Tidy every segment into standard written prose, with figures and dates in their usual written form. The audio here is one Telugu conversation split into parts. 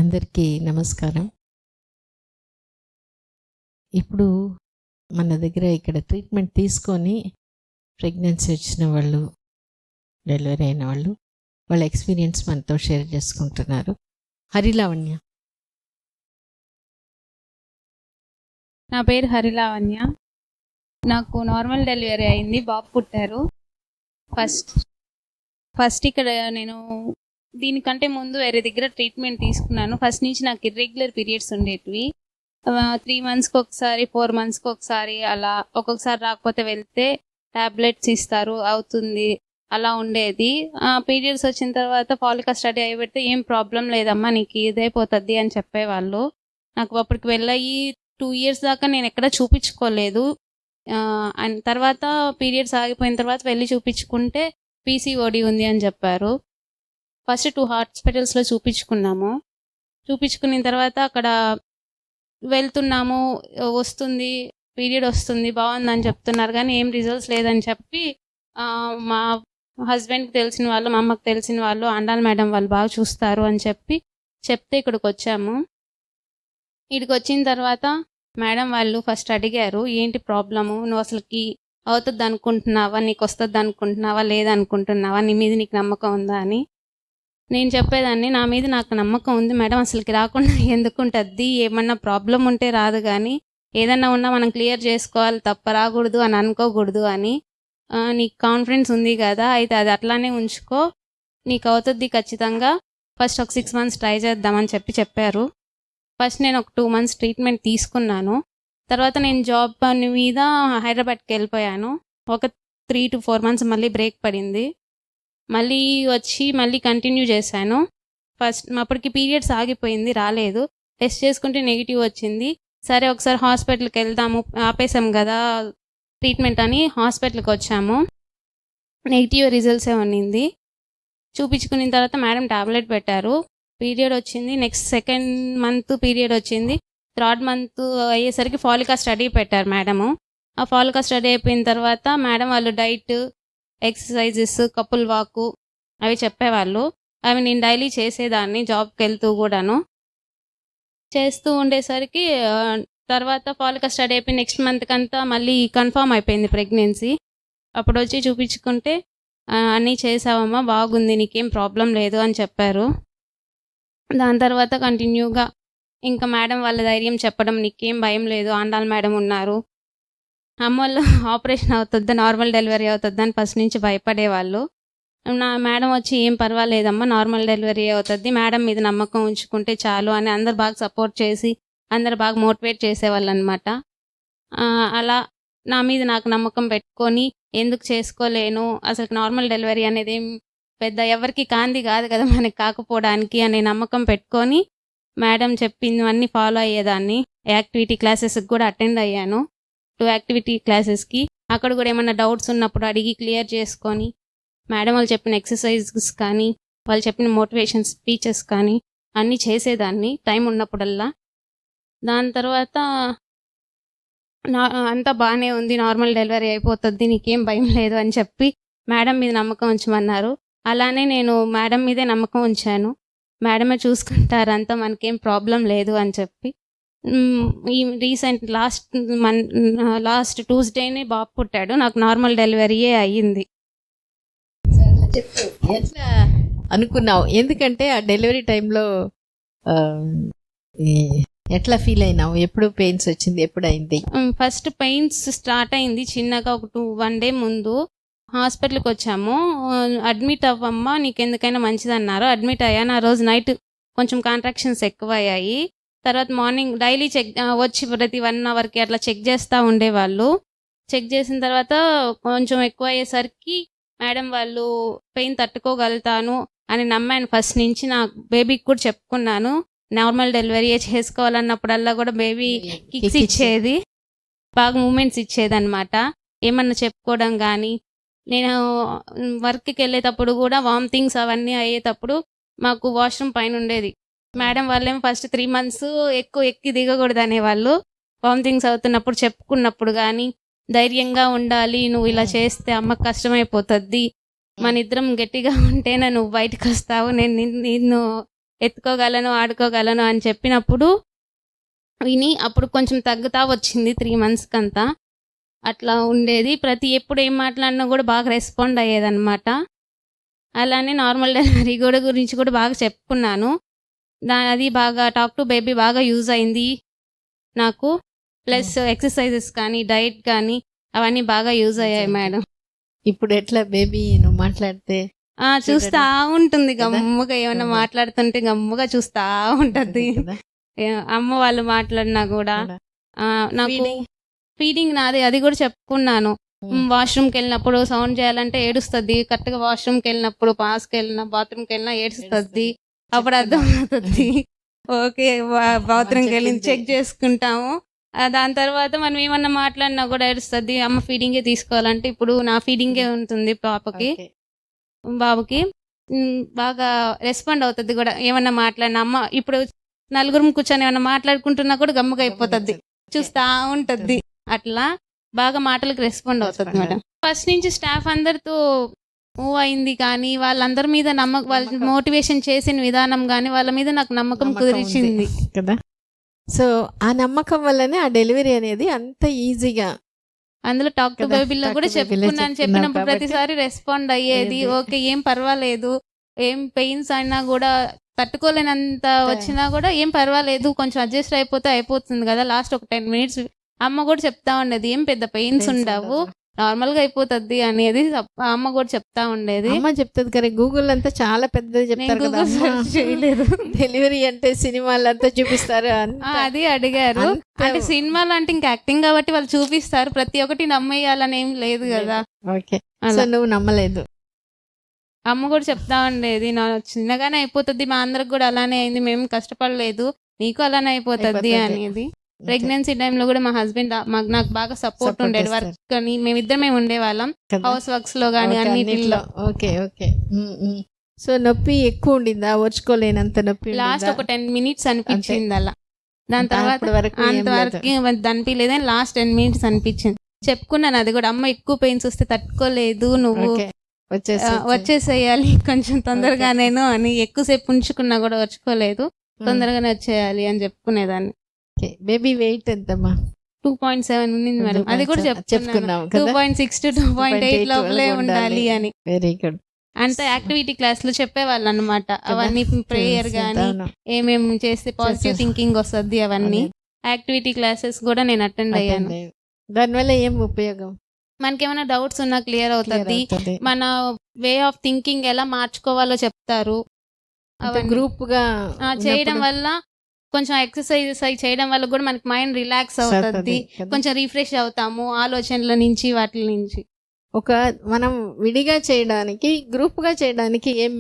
అందరికీ నమస్కారం. ఇప్పుడు మన దగ్గర ఇక్కడ ట్రీట్మెంట్ తీసుకొని ప్రెగ్నెన్సీ వచ్చిన వాళ్ళు, డెలివరీ అయిన వాళ్ళు వాళ్ళ ఎక్స్పీరియన్స్ మనతో షేర్ చేసుకుంటున్నారు. హరిలావణ్య. నా పేరు హరిలావణ్య. నాకు నార్మల్ డెలివరీ అయింది, బాబు పుట్టారు. ఫస్ట్ ఇక్కడ నేను దీనికంటే ముందు వేరే దగ్గర ట్రీట్మెంట్ తీసుకున్నాను. ఫస్ట్ నుంచి నాకు ఇర్రెగ్యులర్ పీరియడ్స్ ఉండేటివి. 3 monthsకి ఒకసారి, 4 monthsకి ఒకసారి, అలా ఒక్కొక్కసారి రాకపోతే వెళ్తే టాబ్లెట్స్ ఇస్తారు, అవుతుంది, అలా ఉండేది. పీరియడ్స్ వచ్చిన తర్వాత ఫాలిక్ స్టడీ అయిపెడితే ఏం ప్రాబ్లం లేదమ్మా, నీకు ఇదైపోతుంది అని చెప్పేవాళ్ళు. నాకు అప్పటికి వెళ్ళయి 2 years దాకా నేను ఎక్కడ చూపించుకోలేదు. తర్వాత పీరియడ్స్ ఆగిపోయిన తర్వాత వెళ్ళి చూపించుకుంటే పీసీఓడి ఉంది అని చెప్పారు. ఫస్ట్ 2 హాస్పిటల్స్లో చూపించుకున్నాము. చూపించుకున్న తర్వాత అక్కడ వెళ్తున్నాము, వస్తుంది, పీరియడ్ వస్తుంది, బాగుందని చెప్తున్నారు, కానీ ఏం రిజల్ట్స్ లేదని చెప్పి మా హస్బెండ్కి తెలిసిన వాళ్ళు, మా అమ్మకి తెలిసిన వాళ్ళు, ఆండాల్ మేడం వాళ్ళు బాగా చూస్తారు అని చెప్తే ఇక్కడికి వచ్చాము. ఇక్కడికి వచ్చిన తర్వాత మేడం వాళ్ళు ఫస్ట్ అడిగారు, ఏంటి ప్రాబ్లము, నువ్వు అసలుకి అవుతుంది అనుకుంటున్నావా, నీకు వస్తుంది అనుకుంటున్నావా, లేదనుకుంటున్నావా, నీ మీద నీకు నమ్మకం ఉందా అని. నేను చెప్పేదాన్ని, నా మీద నాకు నమ్మకం ఉంది మేడం, అసలుకి రాకుండా ఎందుకుంటుంది, ఏమన్నా ప్రాబ్లం ఉంటే రాదు, కానీ ఏదన్నా ఉన్నా మనం క్లియర్ చేసుకోవాలి తప్ప రాకూడదు అని అనుకోకూడదు అని. నీకు కాన్ఫిడెన్స్ ఉంది కదా, అయితే అది అట్లానే ఉంచుకో, నీకు అవుతుంది ఖచ్చితంగా, ఫస్ట్ ఒక 6 months ట్రై చేద్దామని చెప్పారు. ఫస్ట్ నేను ఒక 2 months ట్రీట్మెంట్ తీసుకున్నాను. తర్వాత నేను జాబ్ పని మీద హైదరాబాద్కి వెళ్ళిపోయాను. ఒక 3 to 4 months మళ్ళీ బ్రేక్ పడింది. మళ్ళీ వచ్చి మళ్ళీ కంటిన్యూ చేశాను. ఫస్ట్ అప్పటికి పీరియడ్స్ ఆగిపోయింది, రాలేదు. టెస్ట్ చేసుకుంటే నెగిటివ్ వచ్చింది. సరే ఒకసారి హాస్పిటల్కి వెళ్దాము, ఆపేసాం కదా ట్రీట్మెంట్ అని హాస్పిటల్కి వచ్చాము. నెగిటివ్ రిజల్ట్సే ఉన్నింది. చూపించుకున్న తర్వాత మేడం టాబ్లెట్ పెట్టారు, పీరియడ్ వచ్చింది. నెక్స్ట్ 2nd month పీరియడ్ వచ్చింది. 3rd month అయ్యేసరికి ఫాలిక్ స్టడీ పెట్టారు మేడము. ఆ ఫాలిక్ స్టడీ అయిపోయిన తర్వాత మేడం వాళ్ళు డైట్, ఎక్సర్సైజెస్, కపుల్ వాక్ అవి చెప్పేవాళ్ళు. అవి నేను డైలీ చేసేదాన్ని, జాబ్కి వెళ్తూ కూడాను చేస్తూ ఉండేసరికి తర్వాత ఫాలిక్ స్టడీ అయిపోయి నెక్స్ట్ మంత్కి అంతా మళ్ళీ కన్ఫర్మ్ అయిపోయింది ప్రెగ్నెన్సీ. అప్పుడు వచ్చి చూపించుకుంటే అన్నీ చేసావమ్మా, బాగుంది, నీకేం ప్రాబ్లం లేదు అని చెప్పారు. దాని తర్వాత కంటిన్యూగా ఇంకా మేడం వాళ్ళ ధైర్యం చెప్పడం, నీకేం భయం లేదు, ఆండాల్ మేడం ఉన్నారు. అమ్మోళ్ళు ఆపరేషన్ అవుతుందా, నార్మల్ డెలివరీ అవుతుందా అని ఫస్ట్ నుంచి భయపడేవాళ్ళు. నా మేడం వచ్చి ఏం పర్వాలేదమ్మా, నార్మల్ డెలివరీ అవుతుంది, మేడం మీద నమ్మకం ఉంచుకుంటే చాలు అని అందరు బాగా సపోర్ట్ చేసి అందరు బాగా మోటివేట్ చేసేవాళ్ళు అనమాట. అలా నా మీద నాకు నమ్మకం పెట్టుకొని, ఎందుకు చేసుకోలేను, అసలు నార్మల్ డెలివరీ అనేది ఏం పెద్ద ఎవరికి కాంది కాదు కదా మనకి కాకపోవడానికి అనే నమ్మకం పెట్టుకొని మేడం చెప్పినవన్నీ ఫాలో అయ్యేదాన్ని. యాక్టివిటీ క్లాసెస్కి కూడా అటెండ్ అయ్యాను, 2 యాక్టివిటీ క్లాసెస్కి. అక్కడ కూడా ఏమైనా డౌట్స్ ఉన్నప్పుడు అడిగి క్లియర్ చేసుకొని, మేడం వాళ్ళు చెప్పిన ఎక్సర్సైజెస్ కానీ, వాళ్ళు చెప్పిన మోటివేషన్ స్పీచెస్ కానీ అన్నీ చేసేదాన్ని టైం ఉన్నప్పుడల్లా. దాని తర్వాత అంతా బాగానే ఉంది, నార్మల్ డెలివరీ అయిపోతుంది, నీకేం భయం లేదు అని చెప్పి మేడం మీద నమ్మకం ఉంచమన్నారు. అలానే నేను మేడం మీదే నమ్మకం ఉంచాను. మేడమే చూసుకుంటారు అంతా, మనకేం ప్రాబ్లం లేదు అని చెప్పి. ఈ రీసెంట్ లాస్ట్ ట్యూస్డేనే బాబు పుట్టాడు. నాకు నార్మల్ డెలివరీయే అయ్యింది. ఎట్లా అనుకున్నావు? ఎందుకంటే ఆ డెలివరీ టైంలో ఎట్లా ఫీల్ అయినావు? ఎప్పుడు పెయిన్స్ వచ్చింది, ఎప్పుడు అయింది? ఫస్ట్ పెయిన్స్ స్టార్ట్ అయింది చిన్నగా, ఒక 1 day ముందు హాస్పిటల్కి వచ్చాము. అడ్మిట్ అవ్వమ్మా, నీకు ఎందుకైనా మంచిది అన్నారు. అడ్మిట్ అయ్యాను. ఆ రోజు నైట్ కొంచెం కాంట్రాక్షన్స్ ఎక్కువ అయ్యాయి. తర్వాత మార్నింగ్ డైలీ వచ్చి ప్రతి 1 hourకి అట్లా చెక్ చేస్తూ ఉండేవాళ్ళు. చెక్ చేసిన తర్వాత కొంచెం ఎక్కువ అయ్యేసరికి మేడం వాళ్ళు పెయిన్ తట్టుకోగలుగుతాను అని నమ్మాను. ఫస్ట్ నుంచి నా బేబీకి కూడా చెప్పుకున్నాను, నార్మల్ డెలివరీ చేసుకోవాలన్నప్పుడల్లా కూడా బేబీ కిక్స్ ఇచ్చేది, బాగా మూమెంట్స్ ఇచ్చేది అనమాట. ఏమన్నా చెప్పుకోవడం కానీ, నేను వర్క్కి వెళ్ళేటప్పుడు కూడా వామిటింగ్స్ అవన్నీ అయ్యేటప్పుడు మాకు వాష్రూమ్ పైన ఉండేది. మేడం వాళ్ళేమో ఫస్ట్ 3 months ఎక్కువ ఎక్కి దిగకూడదు అనేవాళ్ళు. వామిటింగ్స్ అవుతున్నప్పుడు చెప్పుకున్నప్పుడు కానీ, ధైర్యంగా ఉండాలి, నువ్వు ఇలా చేస్తే అమ్మకు కష్టమైపోతుంది, మన ఇద్దరం గట్టిగా ఉంటేనే నువ్వు బయటకు వస్తావు, నేను నిన్ను ఎత్తుకోగలను, ఆడుకోగలను అని చెప్పినప్పుడు విని అప్పుడు కొంచెం తగ్గుతా వచ్చింది 3 మంత్స్‌కంతా. అట్లా ఉండేది. ఎప్పుడు ఏం మాట్లాడినా కూడా బాగా రెస్పాండ్ అయ్యేదనమాట. అలానే నార్మల్ డెలివరీ గురించి కూడా బాగా చెప్పుకున్నాను. అది బాగా టాక్ టు బేబీ బాగా యూజ్ అయింది నాకు. ప్లస్ ఎక్సర్సైజెస్ కానీ, డైట్ కానీ అవన్నీ బాగా యూజ్ అయ్యాయి మేడం. ఇప్పుడు ఎట్లా బేబీ నువ్వు మాట్లాడితే చూస్తా ఉంటుంది గమ్ముగా, ఏమన్నా మాట్లాడుతుంటే గమ్ముగా చూస్తా ఉంటది. అమ్మ వాళ్ళు మాట్లాడినా కూడా నాకు ఫీడింగ్ నాది అది కూడా చెప్పుకున్నాను. వాష్రూమ్కి వెళ్ళినప్పుడు సౌండ్ చేయాలంటే ఏడుస్తుంది. కరెక్ట్గా వాష్రూమ్కి వెళ్ళినప్పుడు, పాస్కి వెళ్ళినా, బాత్రూమ్కి వెళ్ళినా ఏడుస్తుంది. అప్పుడు అర్థం అవుతుంది ఓకే బాత్రూమ్కి వెళ్ళి చెక్ చేసుకుంటాము. దాని తర్వాత మనం ఏమన్నా మాట్లాడినా కూడా ఏడుస్తుంది. అమ్మ ఫీడింగే తీసుకోవాలంటే ఇప్పుడు నా ఫీడింగే ఉంటుంది పాపకి, బాబుకి. బాగా రెస్పాండ్ అవుతుంది కూడా. ఏమన్నా మాట్లాడినా అమ్మ ఇప్పుడు నలుగురు కూర్చొని ఏమన్నా మాట్లాడుకుంటున్నా కూడా గమ్ముగా అయిపోతుంది, చూస్తా ఉంటుంది. అట్లా బాగా మాటలకు రెస్పాండ్ అవుతుంది మేడం. ఫస్ట్ నుంచి స్టాఫ్ అందరితో మూవ్ అయింది కానీ వాళ్ళందరి మీద నమ్మకం, వాళ్ళ మోటివేషన్ చేసిన విధానం కానీ వాళ్ళ మీద నాకు నమ్మకం కుదిరించింది కదా. సో ఆ నమ్మకం వల్లనే ఆ డెలివరీ అనేది అంత ఈజీగా, అందులో టాక్ టు బేబీలో కూడా చెప్పుకున్నాను. చెప్పినప్పుడు ప్రతిసారి రెస్పాండ్ అయ్యేది. ఓకే ఏం పర్వాలేదు, ఏం పెయిన్స్ అయినా కూడా తట్టుకోలేనంత వచ్చినా కూడా ఏం పర్వాలేదు, కొంచెం అడ్జస్ట్ అయిపోతుంది కదా. లాస్ట్ ఒక 10 minutes అమ్మ కూడా చెప్తా ఉండేది, ఏం పెద్ద పెయిన్స్ ఉండవు, నార్మల్ గా అయిపోతుంది అనేది అమ్మ కూడా చెప్తా ఉండేది. అమ్మ చెప్తుంది కదా. గూగుల్ అంతా చాలా పెద్దది చెప్తారు కదా, చేయలేదు. డెలివరీ అంటే సినిమాలు అంతా చూపిస్తారు. అది అడిగారు. అంటే సినిమాలు అంటే ఇంకా యాక్టింగ్ కాబట్టి వాళ్ళు చూపిస్తారు, ప్రతి ఒక్కటి నమ్మేయాలని ఏం లేదు కదా. ఓకే, నువ్వు నమ్మలేదు. అమ్మ కూడా చెప్తా ఉండేది, నా చిన్నగానే అయిపోతుంది, మా అందరికి కూడా అలానే అయింది, మేము కష్టపడలేదు, నీకు అలానే అయిపోతుంది అనేది. ప్రెగ్నెన్సీ టైంలో కూడా మా హస్బెండ్ నాకు బాగా సపోర్ట్ ఉండేది. వర్క్ కానీ మేమిద్దరమే ఉండేవాళ్ళం, హౌస్ వర్క్స్ లో కానీ అన్నిటిలో. Okay okay. సో నొప్పి ఎక్కువ ఉండిందా? ఓర్చుకోలేనంత నొప్పి? లాస్ట్ ఒక 10 minutes అనిపించింది అలా. దాని తర్వాత అంతవరకు అనిపించలేదని లాస్ట్ 10 minutes అనిపించింది. చెప్పుకున్నాను అది కూడా, అమ్మ ఎక్కువ పెయిన్స్ వస్తే తట్టుకోలేదు, నువ్వు వచ్చేసేయాలి కొంచెం తొందరగా నేను అని. ఎక్కువసేపు ఉంచుకున్నా కూడా వచ్చుకోలేదు, తొందరగానే వచ్చేయాలి అని చెప్పుకునేదాన్ని. బేబీ వెయిట్ ఎంతమ్మా? 2.7 ఉన్నింది మేడం. అది కూడా చెప్పుకున్నాం, 2.6 to 2.8 లోపలే ఉండాలి అని. Very good. అంటే యాక్టివిటీ క్లాస్ లో చెప్పేవాళ్ళు అనమాట, అవన్నీ ప్రేయర్ గానీ ఏమేమి చేస్తే పాజిటివ్ థింకింగ్ వస్తుంది అవన్నీ. యాక్టివిటీ క్లాసెస్ కూడా నేను అటెండ్ అయ్యాను. దానివల్ల ఏం ఉపయోగం? మనకేమైనా డౌట్స్ ఉన్నా క్లియర్ అవుతుంది, మన వే ఆఫ్ థింకింగ్ ఎలా మార్చుకోవాలో చెప్తారు. గ్రూప్ గా చేయడం వల్ల కొంచెం ఎక్సర్సైజెస్ అవి చేయడం వల్ల కూడా మనకి మైండ్ రిలాక్స్ అవుతుంది, కొంచెం రిఫ్రెష్ అవుతాము ఆలోచనల నుంచి వాటి నుంచి. మనం విడిగా చేయడానికి, గ్రూప్ గా చేయడానికి ఏం?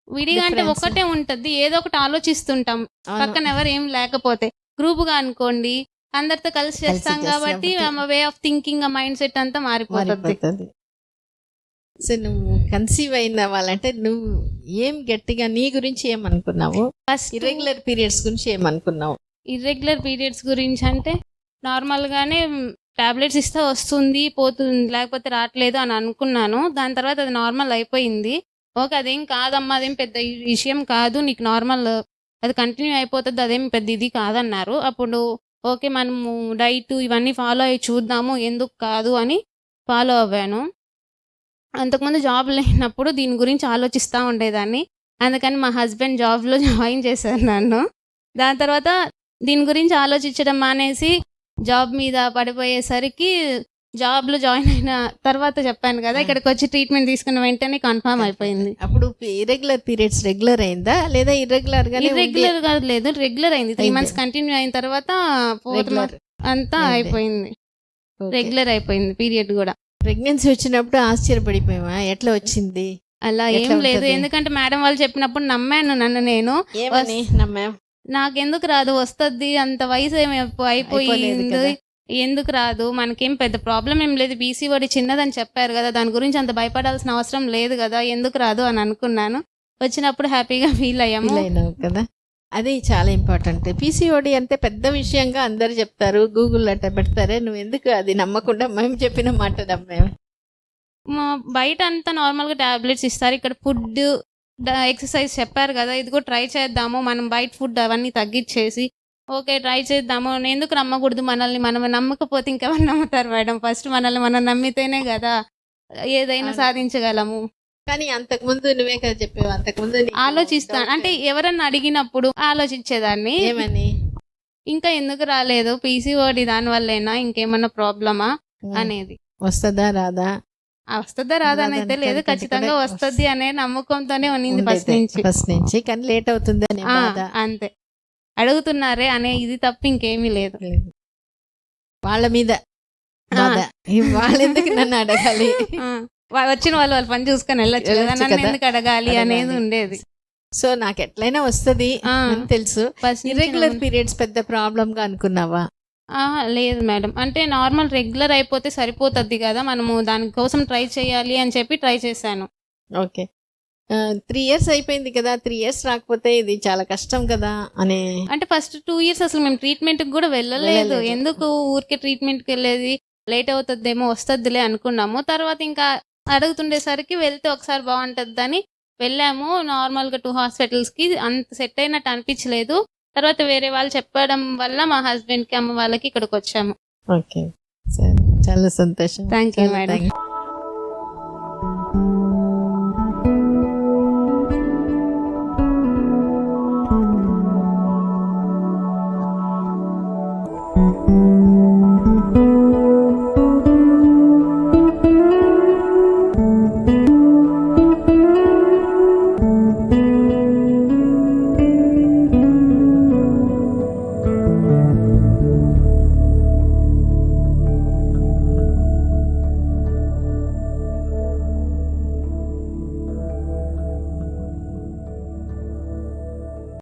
విడిగా అంటే ఒకటే ఉంటది, ఏదో ఒకటి ఆలోచిస్తుంటాం పక్కన ఎవరు ఏం లేకపోతే. గ్రూప్ గా అనుకోండి అందరితో కలిసి చేస్తాం కాబట్టి way of thinking, mind set అంతా మారిపోతుంది. సో నువ్వు కన్సీవ్ అయిన వాళ్ళంటే నువ్వు ఏం గట్టిగా నీ గురించి ఏమనుకున్నావు? ఫస్ట్ ఇర్రెగ్యులర్ పీరియడ్స్ గురించి ఏమనుకున్నావు? ఇర్రెగ్యులర్ పీరియడ్స్ గురించి అంటే నార్మల్ గానే టాబ్లెట్స్ ఇస్తే వస్తుంది పోతుంది, లేకపోతే రావట్లేదు అని అనుకున్నాను. దాని తర్వాత అది నార్మల్ అయిపోయింది. ఓకే అదేం కాదమ్మా, అదేం పెద్ద విషయం కాదు, నీకు నార్మల్ అది కంటిన్యూ అయిపోతుంది, అదేం పెద్ద ఇది కాదన్నారు. అప్పుడు ఓకే మనము డైట్ ఇవన్నీ ఫాలో అయ్యి చూద్దాము, ఎందుకు కాదు అని ఫాలో అవ్వాను. అంతకుముందు జాబ్ లేనప్పుడు దీని గురించి ఆలోచిస్తూ ఉండేదాన్ని, అందుకని మా హస్బెండ్ జాబ్లో జాయిన్ చేశారు నన్ను. దాని తర్వాత దీని గురించి ఆలోచించడం మానేసి జాబ్ మీద పడిపోయేసరికి, జాబ్లో జాయిన్ అయిన తర్వాత చెప్పాను కదా, ఇక్కడికి వచ్చి ట్రీట్మెంట్ తీసుకున్న వెంటనే కన్ఫర్మ్ అయిపోయింది. అప్పుడు ఇర్రెగ్యులర్ పీరియడ్స్ రెగ్యులర్ అయిందా లేదా ఇర్రెగ్యులర్ గా? ఇర్రెగ్యులర్ గా లేదు, రెగ్యులర్ అయింది. 3 months కంటిన్యూ అయిన తర్వాత 4th month అంతా అయిపోయింది, రెగ్యులర్ అయిపోయింది పీరియడ్ కూడా. ప్రెగ్నెన్సీ వచ్చినప్పుడు ఆశ్చర్యపడిపోయావా? ఎట్లా వచ్చింది? అలా ఏం లేదు, ఎందుకంటే మేడం వాళ్ళు చెప్పినప్పుడు నమ్మాను నన్ను నేను. నాకెందుకు రాదు, వస్తుంది, అంత వయసు ఏమి అయిపోయింది, ఎందుకు రాదు, మనకేం పెద్ద ప్రాబ్లం ఏం లేదు, పీసీఓడి చిన్నదని చెప్పారు కదా, దాని గురించి అంత భయపడాల్సిన అవసరం లేదు కదా, ఎందుకు రాదు అని అనుకున్నాను. వచ్చినప్పుడు హ్యాపీగా ఫీల్ అయ్యాము కదా. అది చాలా ఇంపార్టెంట్. పీసీఓడి అంటే పెద్ద విషయంగా అందరు చెప్తారు, గూగుల్ అట్ట పెడతారే, నువ్వు ఎందుకు అది నమ్మకుండా మేము చెప్పిన మాట నమ్మే? బయట అంతా నార్మల్గా టాబ్లెట్స్ ఇస్తారు, ఇక్కడ ఫుడ్ ఎక్సర్సైజ్ చెప్పారు కదా, ఇది కూడా ట్రై చేద్దాము, మనం బయట ఫుడ్ అవన్నీ తగ్గించేసి ఓకే ట్రై చేద్దాము. ఎందుకు నమ్మకూడదు మనల్ని? మనం నమ్మకపోతే ఇంకెవరు నమ్ముతారు మేడం? ఫస్ట్ మనల్ని మనం నమ్మితేనే కదా ఏదైనా అవును. సాధించగలము. కానీ అంతకుముందు నువ్వే కదా చెప్పావు, అంతకుముందు నీకు ఆలోచిస్తాను doubt అంటే ఎవరన్నా అడిగినప్పుడు ఆలోచించేదాన్ని, ఏమని? ఇంకా ఎందుకు రాలేదు, పీసీఓడి దాని వల్లేనా, ఇంకేమన్నా ప్రాబ్లమా అనేది. వస్తుందా రాదా వస్తుందా రాదా అని అయితే లేదు, ఖచ్చితంగా వస్తుంది అనే నమ్మకంతోనే ఉన్నింది ఫస్ట్ నుంచి, కానీ లేట్ అవుతుంది అనే బాధ. అంతే, అడుగుతున్నారే అనే ఇది తప్ప ఇంకేమీ లేదు. వాళ్ళ మీద బాధ. వాళ్ళెందుకు నన్ను అడగాలి? వచ్చిన వాళ్ళు వాళ్ళ పని చూసుకొని వెళ్ళొచ్చు కదా, వెళ్ళొచ్చు నన్ను కదా. ఎందుకు అడగాలి అనేది అడగాలి. ఉండేది. సో నాకు ఎట్లయినా వస్తుంది అని తెలుసు. ఫస్ట్ నుంచి ఇర్రెగ్యులర్ పీరియడ్స్ పెద్ద ప్రాబ్లం గా అనుకున్నావా? లేదు మేడం, అంటే నార్మల్ రెగ్యులర్ అయిపోతే సరిపోతుంది కదా, మనము దానికోసం ట్రై చేయాలి అని చెప్పి ట్రై చేశాను. ఓకే, 3 years అయిపోయింది కదా, 3 years రాకపోతే ఇది చాలా కష్టం కదా అనే. అంటే ఫస్ట్ 2 years అసలు మేము ట్రీట్మెంట్ కి కూడా వెళ్ళలేదు. ఎందుకు ఊరికే ట్రీట్మెంట్ కి వెళ్ళేది, లేట్ అవుతుందేమో వస్తుందిలే అనుకున్నాము. తర్వాత ఇంకా అడుగుతుండేసరికి వెళ్తే ఒకసారి బాగుంటుందని వెళ్ళాము. నార్మల్గా 2 hospitals కి అంత సెట్ అయినట్టు అనిపించలేదు. తర్వాత వేరే వాళ్ళు చెప్పడం వల్ల మా హస్బెండ్ కి అమ్మ వాళ్ళకి ఇక్కడికి వచ్చాము. ఓకే, సరే, చాలా సంతోషం. థ్యాంక్ యూ చాలా మేడం. thank you.